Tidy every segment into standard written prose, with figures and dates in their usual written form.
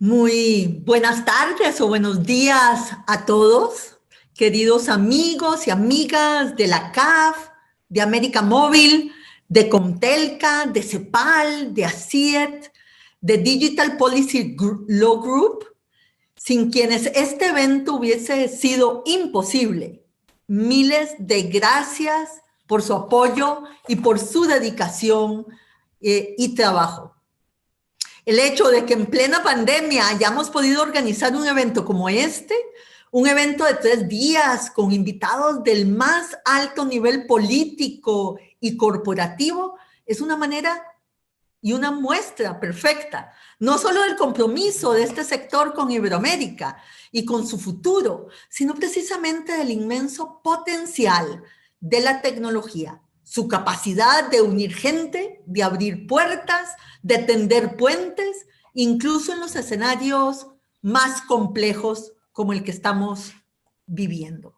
Muy buenas tardes o buenos días a todos, queridos amigos y amigas de la CAF, de América Móvil, de Comtelca, de CEPAL, de ACIET, de Digital Policy Law Group, sin quienes este evento hubiese sido imposible. Miles de gracias por su apoyo y por su dedicación y trabajo. El hecho de que en plena pandemia hayamos podido organizar un evento como este, un evento de 3 días con invitados del más alto nivel político y corporativo, es una manera y una muestra perfecta, no solo del compromiso de este sector con Iberoamérica y con su futuro, sino precisamente del inmenso potencial de la tecnología, su capacidad de unir gente, de abrir puertas, de tender puentes, incluso en los escenarios más complejos como el que estamos viviendo.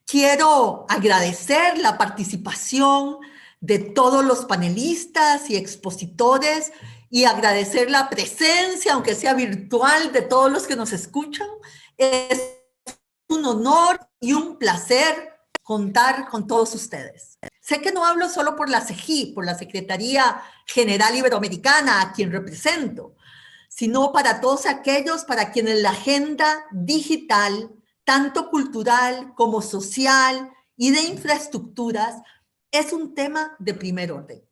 Quiero agradecer la participación de todos los panelistas y expositores y agradecer la presencia, aunque sea virtual, de todos los que nos escuchan. Es un honor y un placer contar con todos ustedes. Sé que no hablo solo por la CEGI, por la Secretaría General Iberoamericana, a quien represento, sino para todos aquellos para quienes la agenda digital, tanto cultural como social y de infraestructuras, es un tema de primer orden.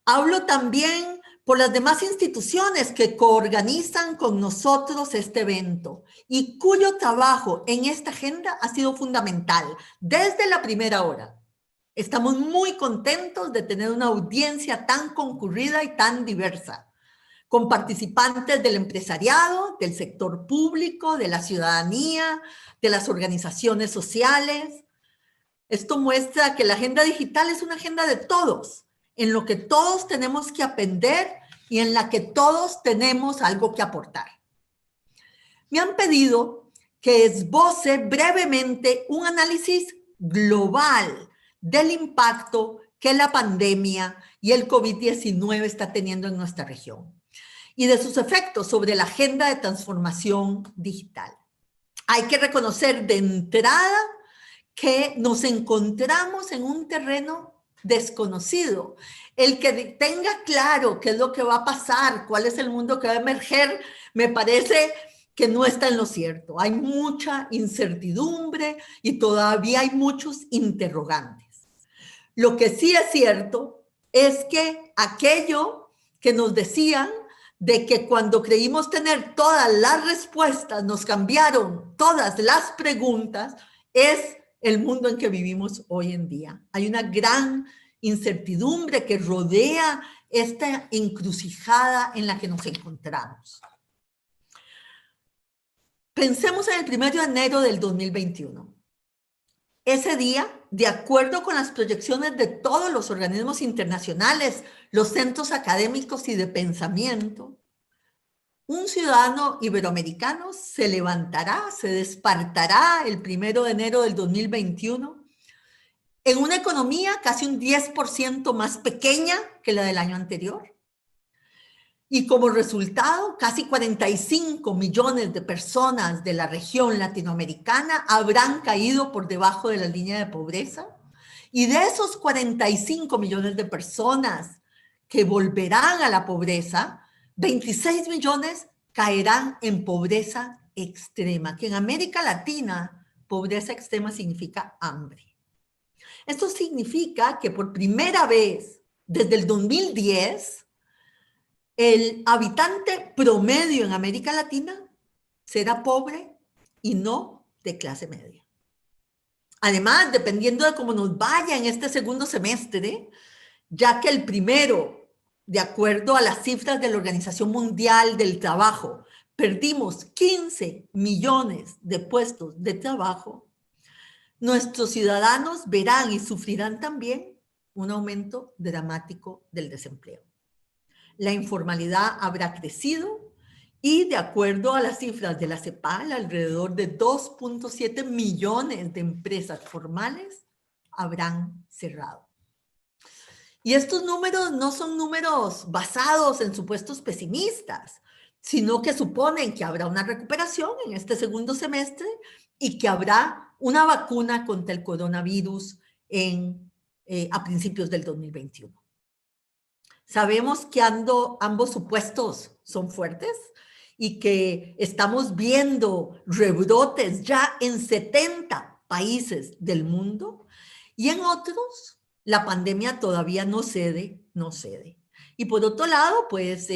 Hablo también por las demás instituciones que coorganizan con nosotros este evento y cuyo trabajo en esta agenda ha sido fundamental desde la primera hora. Estamos muy contentos de tener una audiencia tan concurrida y tan diversa, con participantes del empresariado, del sector público, de la ciudadanía, de las organizaciones sociales. Esto muestra que la agenda digital es una agenda de todos, en lo que todos tenemos que aprender y en la que todos tenemos algo que aportar. Me han pedido que esboce brevemente un análisis global del impacto que la pandemia y el COVID-19 está teniendo en nuestra región y de sus efectos sobre la agenda de transformación digital. Hay que reconocer de entrada que nos encontramos en un terreno desconocido. El que tenga claro qué es lo que va a pasar, cuál es el mundo que va a emerger, me parece que no está en lo cierto. Hay mucha incertidumbre y todavía hay muchos interrogantes. Lo que sí es cierto es que aquello que nos decían de que cuando creímos tener todas las respuestas, nos cambiaron todas las preguntas, es el mundo en que vivimos hoy en día. Hay una gran incertidumbre que rodea esta encrucijada en la que nos encontramos. Pensemos en el 1 de enero del 2021. Ese día, de acuerdo con las proyecciones de todos los organismos internacionales, los centros académicos y de pensamiento, un ciudadano iberoamericano se levantará, se despertará el 1 de enero del 2021 en una economía casi un 10% más pequeña que la del año anterior. Y como resultado, casi 45 millones de personas de la región latinoamericana habrán caído por debajo de la línea de pobreza. Y de esos 45 millones de personas que volverán a la pobreza, 26 millones caerán en pobreza extrema, que en América Latina, pobreza extrema significa hambre. Esto significa que por primera vez desde el 2010, el habitante promedio en América Latina será pobre y no de clase media. Además, dependiendo de cómo nos vaya en este segundo semestre, ya que el primero, de acuerdo a las cifras de la Organización Mundial del Trabajo, perdimos 15 millones de puestos de trabajo, nuestros ciudadanos verán y sufrirán también un aumento dramático del desempleo. La informalidad habrá crecido y, de acuerdo a las cifras de la CEPAL, alrededor de 2.7 millones de empresas formales habrán cerrado. Y estos números no son números basados en supuestos pesimistas, sino que suponen que habrá una recuperación en este segundo semestre y que habrá una vacuna contra el coronavirus a principios del 2021. Sabemos que ambos supuestos son fuertes y que estamos viendo rebrotes ya en 70 países del mundo y en otros la pandemia todavía no cede. Y por otro lado, pues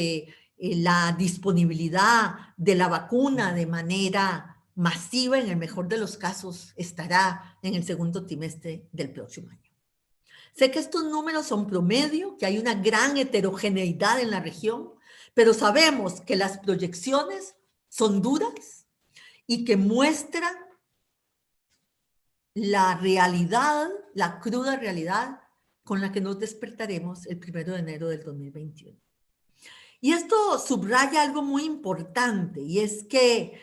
la disponibilidad de la vacuna de manera masiva, en el mejor de los casos, estará en el segundo trimestre del próximo año. Sé que estos números son promedio, que hay una gran heterogeneidad en la región, pero sabemos que las proyecciones son duras y que muestran la realidad, la cruda realidad con la que nos despertaremos el 1 de enero del 2021. Y esto subraya algo muy importante, y es que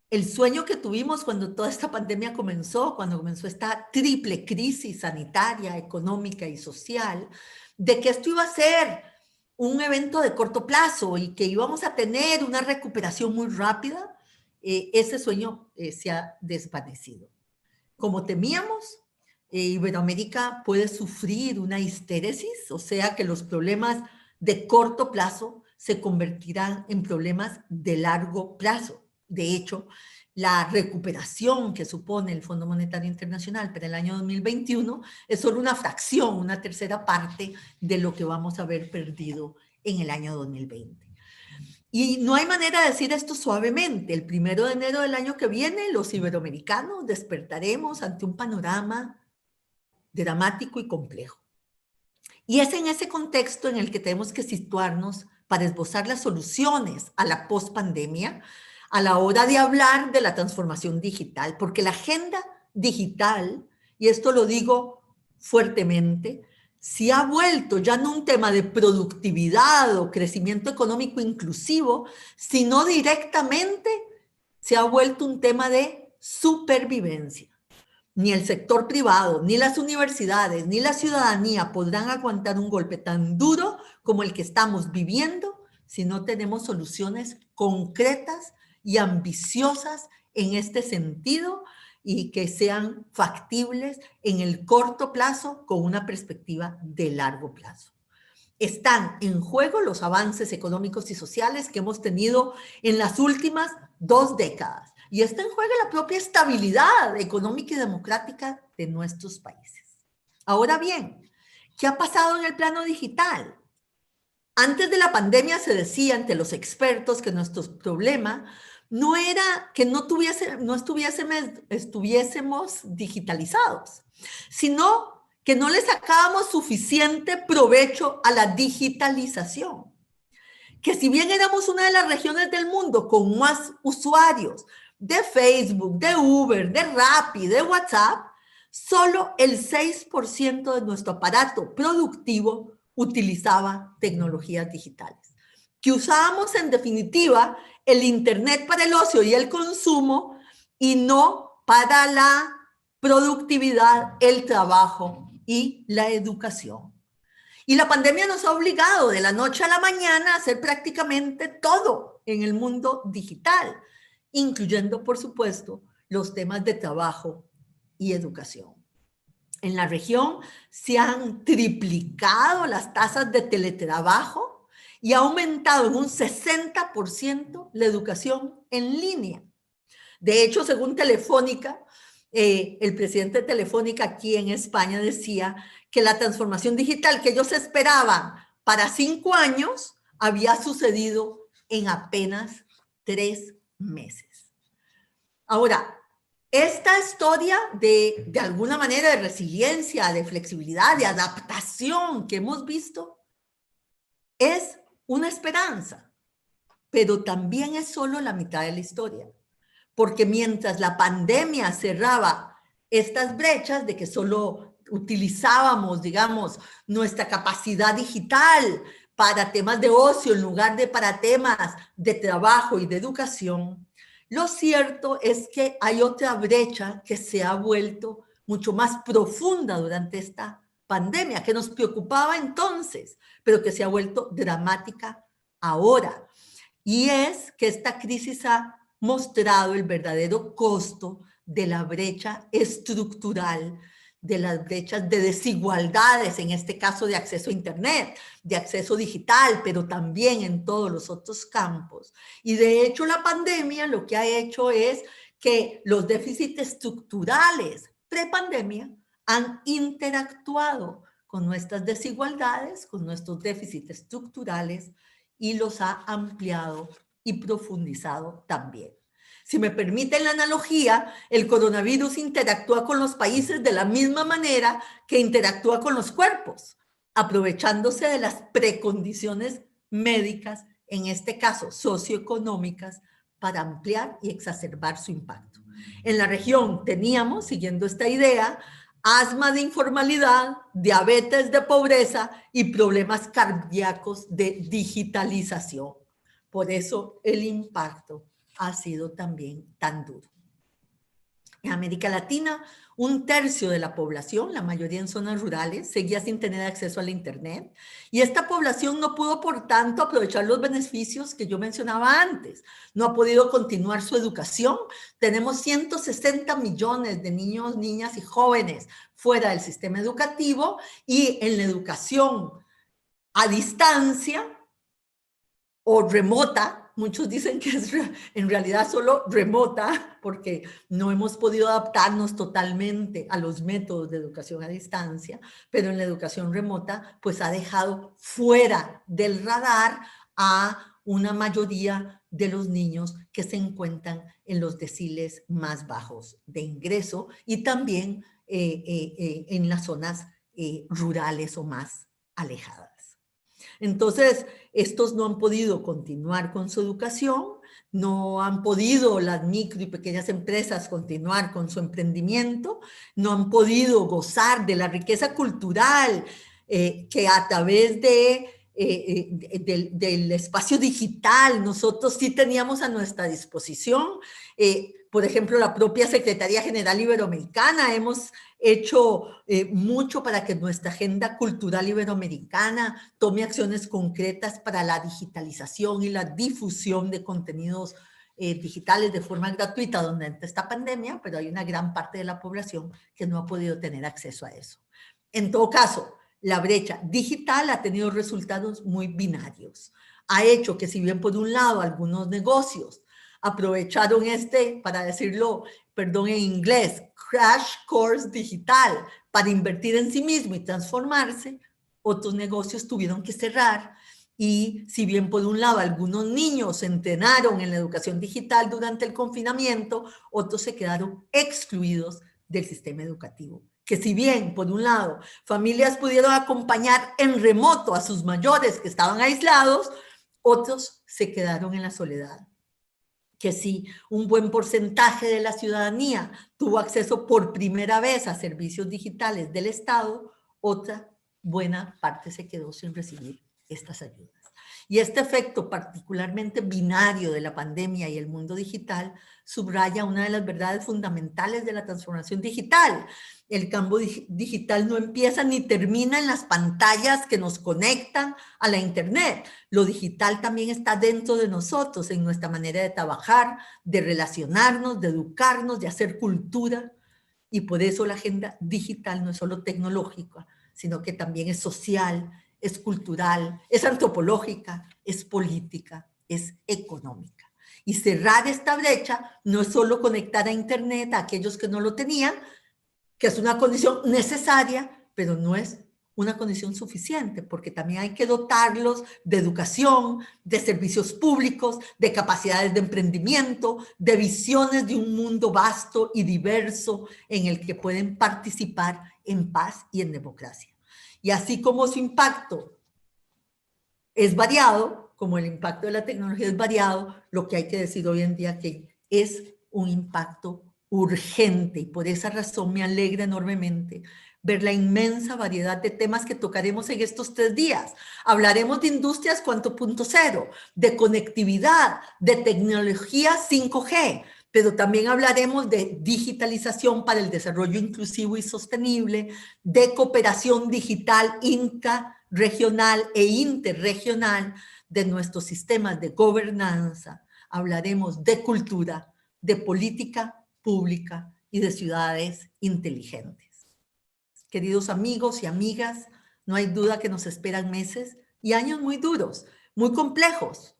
el sueño que tuvimos cuando toda esta pandemia comenzó, cuando comenzó esta triple crisis sanitaria, económica y social, de que esto iba a ser un evento de corto plazo y que íbamos a tener una recuperación muy rápida, ese sueño se ha desvanecido. Como temíamos, Iberoamérica puede sufrir una histéresis, o sea que los problemas de corto plazo se convertirán en problemas de largo plazo. De hecho, la recuperación que supone el Fondo Monetario Internacional para el año 2021 es solo una fracción, una tercera parte de lo que vamos a haber perdido en el año 2020. Y no hay manera de decir esto suavemente. El 1 de enero del año que viene, los iberoamericanos despertaremos ante un panorama dramático y complejo. Y es en ese contexto en el que tenemos que situarnos para esbozar las soluciones a la pospandemia a la hora de hablar de la transformación digital, porque la agenda digital, y esto lo digo fuertemente, se ha vuelto ya no un tema de productividad o crecimiento económico inclusivo, sino directamente se ha vuelto un tema de supervivencia. Ni el sector privado, ni las universidades, ni la ciudadanía podrán aguantar un golpe tan duro como el que estamos viviendo si no tenemos soluciones concretas y ambiciosas en este sentido y que sean factibles en el corto plazo con una perspectiva de largo plazo. Están en juego los avances económicos y sociales que hemos tenido en las últimas 2 décadas. Y está en juego la propia estabilidad económica y democrática de nuestros países. Ahora bien, ¿qué ha pasado en el plano digital? Antes de la pandemia se decía ante los expertos que nuestro problema no era que no estuviésemos digitalizados, sino que no le sacábamos suficiente provecho a la digitalización. Que si bien éramos una de las regiones del mundo con más usuarios de Facebook, de Uber, de Rappi, de WhatsApp, solo el 6% de nuestro aparato productivo utilizaba tecnologías digitales. Que usábamos en definitiva el Internet para el ocio y el consumo y no para la productividad, el trabajo y la educación. Y la pandemia nos ha obligado de la noche a la mañana a hacer prácticamente todo en el mundo digital, incluyendo, por supuesto, los temas de trabajo y educación. En la región se han triplicado las tasas de teletrabajo y ha aumentado en un 60% la educación en línea. De hecho, según Telefónica, el presidente de Telefónica aquí en España decía que la transformación digital que ellos esperaban para 5 años había sucedido en apenas 3 meses. Ahora, esta historia de alguna manera de resiliencia, de flexibilidad, de adaptación que hemos visto es una esperanza, pero también es solo la mitad de la historia. Porque mientras la pandemia cerraba estas brechas de que solo utilizábamos, digamos, nuestra capacidad digital para temas de ocio en lugar de para temas de trabajo y de educación, lo cierto es que hay otra brecha que se ha vuelto mucho más profunda durante esta pandemia, que nos preocupaba entonces, pero que se ha vuelto dramática ahora. Y es que esta crisis ha mostrado el verdadero costo de la brecha estructural, de las brechas de desigualdades, en este caso de acceso a Internet, de acceso digital, pero también en todos los otros campos. Y de hecho la pandemia lo que ha hecho es que los déficits estructurales prepandemia han interactuado con nuestras desigualdades, con nuestros déficits estructurales y los ha ampliado y profundizado también. Si me permiten la analogía, el coronavirus interactúa con los países de la misma manera que interactúa con los cuerpos, aprovechándose de las precondiciones médicas, en este caso socioeconómicas, para ampliar y exacerbar su impacto. En la región teníamos, siguiendo esta idea, asma de informalidad, diabetes de pobreza y problemas cardíacos de digitalización. Por eso el impacto ha sido también tan duro. En América Latina, 1/3 de la población, la mayoría en zonas rurales, seguía sin tener acceso al Internet. Y esta población no pudo, por tanto, aprovechar los beneficios que yo mencionaba antes. No ha podido continuar su educación. Tenemos 160 millones de niños, niñas y jóvenes fuera del sistema educativo, y en la educación a distancia o remota, muchos dicen que es en realidad solo remota, porque no hemos podido adaptarnos totalmente a los métodos de educación a distancia, pero en la educación remota pues ha dejado fuera del radar a una mayoría de los niños que se encuentran en los deciles más bajos de ingreso y también en las zonas rurales o más alejadas. Entonces, estos no han podido continuar con su educación, no han podido las micro y pequeñas empresas continuar con su emprendimiento, no han podido gozar de la riqueza cultural que a través del espacio digital nosotros sí teníamos a nuestra disposición. Por ejemplo, la propia Secretaría General Iberoamericana hemos hecho mucho para que nuestra agenda cultural iberoamericana tome acciones concretas para la digitalización y la difusión de contenidos digitales de forma gratuita durante esta pandemia, pero hay una gran parte de la población que no ha podido tener acceso a eso. En todo caso, la brecha digital ha tenido resultados muy binarios. Ha hecho que, si bien por un lado algunos negocios aprovecharon para decirlo, perdón, en inglés, crash course digital para invertir en sí mismo y transformarse, otros negocios tuvieron que cerrar. Y si bien por un lado algunos niños se entrenaron en la educación digital durante el confinamiento, otros se quedaron excluidos del sistema educativo. Que si bien, por un lado, familias pudieron acompañar en remoto a sus mayores que estaban aislados, otros se quedaron en la soledad. Que si un buen porcentaje de la ciudadanía tuvo acceso por primera vez a servicios digitales del Estado, otra buena parte se quedó sin recibir estas ayudas. Y este efecto particularmente binario de la pandemia y el mundo digital subraya una de las verdades fundamentales de la transformación digital. El cambio digital no empieza ni termina en las pantallas que nos conectan a la Internet. Lo digital también está dentro de nosotros, en nuestra manera de trabajar, de relacionarnos, de educarnos, de hacer cultura. Y por eso la agenda digital no es solo tecnológica, sino que también es social, es cultural, es antropológica, es política, es económica. Y cerrar esta brecha no es solo conectar a Internet a aquellos que no lo tenían, que es una condición necesaria, pero no es una condición suficiente, porque también hay que dotarlos de educación, de servicios públicos, de capacidades de emprendimiento, de visiones de un mundo vasto y diverso en el que pueden participar en paz y en democracia. Y así como su impacto es variado, como el impacto de la tecnología es variado, lo que hay que decir hoy en día que es un impacto urgente, y por esa razón me alegra enormemente ver la inmensa variedad de temas que tocaremos en estos 3 días. Hablaremos de industrias 4.0, de conectividad, de tecnología 5G, pero también hablaremos de digitalización para el desarrollo inclusivo y sostenible, de cooperación digital intrarregional e interregional, de nuestros sistemas de gobernanza, hablaremos de cultura, de política pública y de ciudades inteligentes. Queridos amigos y amigas, no hay duda que nos esperan meses y años muy duros, muy complejos,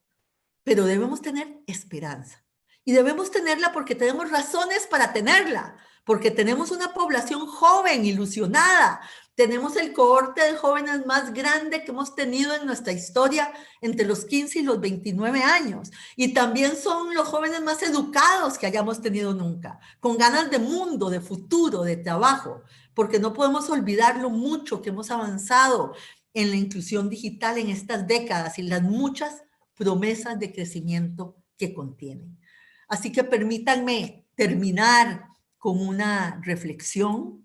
pero debemos tener esperanza. Y debemos tenerla porque tenemos razones para tenerla, porque tenemos una población joven, ilusionada, tenemos el cohorte de jóvenes más grande que hemos tenido en nuestra historia entre los 15 y los 29 años. Y también son los jóvenes más educados que hayamos tenido nunca, con ganas de mundo, de futuro, de trabajo, porque no podemos olvidar lo mucho que hemos avanzado en la inclusión digital en estas décadas y las muchas promesas de crecimiento que contienen. Así que permítanme terminar con una reflexión,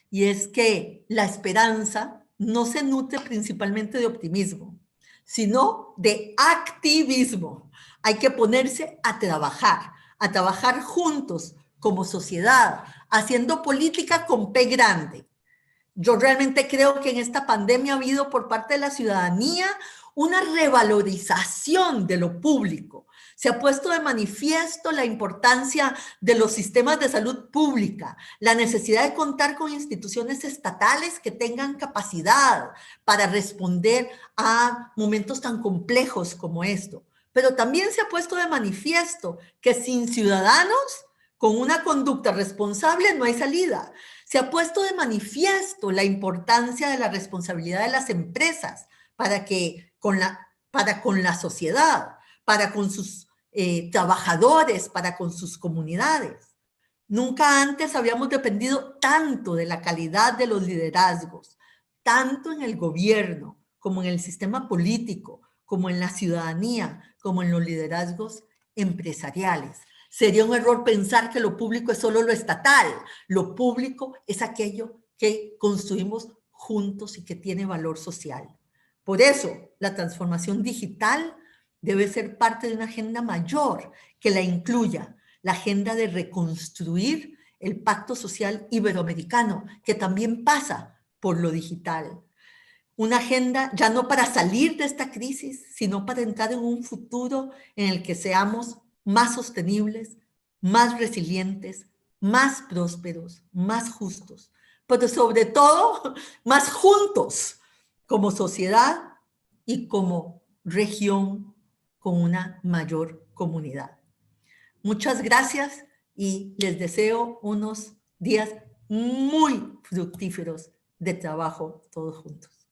y es que la esperanza no se nutre principalmente de optimismo, sino de activismo. Hay que ponerse a trabajar juntos como sociedad, haciendo política con P grande. Yo realmente creo que en esta pandemia ha habido por parte de la ciudadanía una revalorización de lo público. Se ha puesto de manifiesto la importancia de los sistemas de salud pública, la necesidad de contar con instituciones estatales que tengan capacidad para responder a momentos tan complejos como esto. Pero también se ha puesto de manifiesto que sin ciudadanos, con una conducta responsable, no hay salida. Se ha puesto de manifiesto la importancia de la responsabilidad de las empresas para con la sociedad, para con sus trabajadores, para con sus comunidades. Nunca antes habíamos dependido tanto de la calidad de los liderazgos, tanto en el gobierno, como en el sistema político, como en la ciudadanía, como en los liderazgos empresariales. Sería un error pensar que lo público es solo lo estatal. Lo público es aquello que construimos juntos y que tiene valor social. Por eso, la transformación digital debe ser parte de una agenda mayor que la incluya, la agenda de reconstruir el pacto social iberoamericano, que también pasa por lo digital. Una agenda ya no para salir de esta crisis, sino para entrar en un futuro en el que seamos más sostenibles, más resilientes, más prósperos, más justos, pero sobre todo más juntos como sociedad y como región con una mayor comunidad. Muchas gracias y les deseo unos días muy fructíferos de trabajo todos juntos.